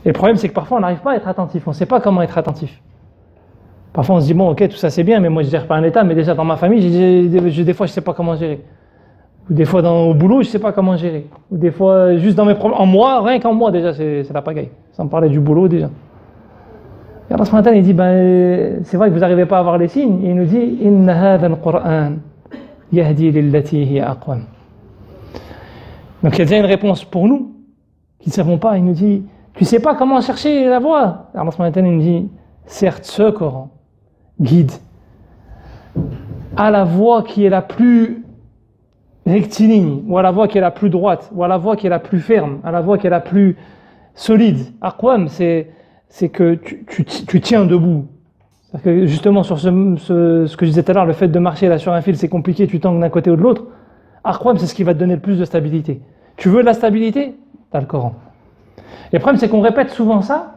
Et le problème, c'est que parfois, on n'arrive pas à être attentif. On ne sait pas comment être attentif. Parfois, on se dit, bon, ok, tout ça c'est bien, mais moi, je ne gère pas un état. Mais déjà, dans ma famille, des fois, je ne sais pas comment gérer. Ou des fois, au boulot, je ne sais pas comment gérer. Ou des fois, juste dans mes problèmes. En moi, rien qu'en moi, déjà, c'est la pagaille. Sans me parler du boulot, déjà. Et Allah subhanahu wa ta'ala, il dit, c'est vrai que vous n'arrivez pas à voir les signes. Et il nous dit, Inna hadha al-Qur'an yahdi lillati hiya aqwam. Donc, il y a déjà une réponse pour nous qui ne savons pas. Il nous dit, tu ne sais pas comment chercher la voie. Allah subhanahu wa ta'ala, il nous dit, certes, ce Coran guide à la voie qui est la plus rectiligne, ou à la voie qui est la plus droite, ou à la voie qui est la plus ferme, à la voie qui est la plus solide. Aqwam, c'est que tu tiens debout. C'est-à-dire que justement, sur ce que je disais tout à l'heure, le fait de marcher là sur un fil, c'est compliqué, tu tangles d'un côté ou de l'autre. Aqwam, c'est ce qui va te donner le plus de stabilité. Tu veux de la stabilité? T'as le Coran. Et le problème, c'est qu'on répète souvent ça,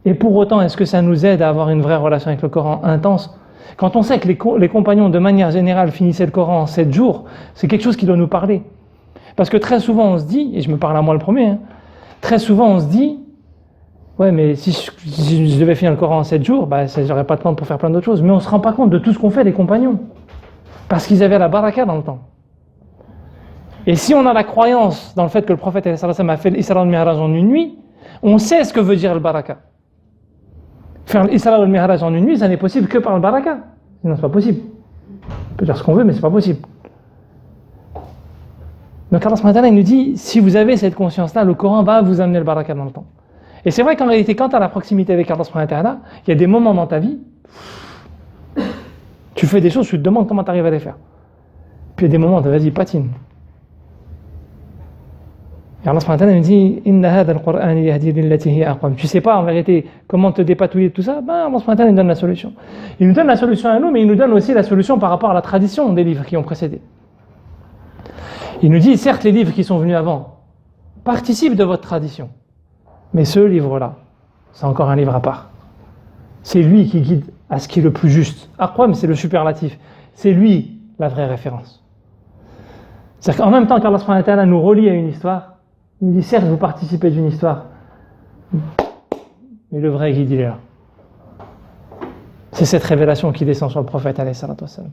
et pour autant, est-ce que ça nous aide à avoir une vraie relation avec le Coran intense? Quand on sait que les compagnons, de manière générale, finissaient le Coran en 7 jours, c'est quelque chose qui doit nous parler. Parce que très souvent, on se dit, et je me parle à moi le premier, très souvent, on se dit, ouais, mais si je devais finir le Coran en 7 jours, j'aurais pas de temps pour faire plein d'autres choses. Mais on ne se rend pas compte de tout ce qu'ont fait les compagnons. Parce qu'ils avaient la baraka dans le temps. Et si on a la croyance dans le fait que le prophète a fait l'Isra al-Mi'raj en une nuit, on sait ce que veut dire le baraka. Faire l'Isra al-Mi'raj en une nuit, ça n'est possible que par le baraka. Sinon, c'est pas possible. On peut dire ce qu'on veut, mais c'est pas possible. Donc Allah subhanahu wa ta'ala, il nous dit, si vous avez cette conscience-là, le Coran va vous amener le baraka dans le temps. Et c'est vrai qu'en réalité, quand tu as la proximité avec Allah subhanahu wa ta'ala, il y a des moments dans ta vie, tu fais des choses, tu te demandes comment tu arrives à les faire. Puis il y a des moments, vas-y, patine. Et Allah subhanahu wa ta'ala nous dit, Inna hadha al-Qur'an yahdi lillati hiya aqwam. Tu sais pas en vérité comment te dépatouiller de tout ça, Allah subhanahu wa ta'ala nous donne la solution. Il nous donne la solution à nous, mais il nous donne aussi la solution par rapport à la tradition des livres qui ont précédé. Il nous dit, certes, les livres qui sont venus avant participent de votre tradition, mais ce livre-là, c'est encore un livre à part. C'est lui qui guide à ce qui est le plus juste. Aqwam, c'est le superlatif. C'est lui la vraie référence. C'est-à-dire qu'en même temps qu'Allah subhanahu wa ta'ala nous relie à une histoire, il dit, certes, vous participez d'une histoire, mais le vrai guide, il est là. C'est cette révélation qui descend sur le prophète, alayhi salatu wassalam.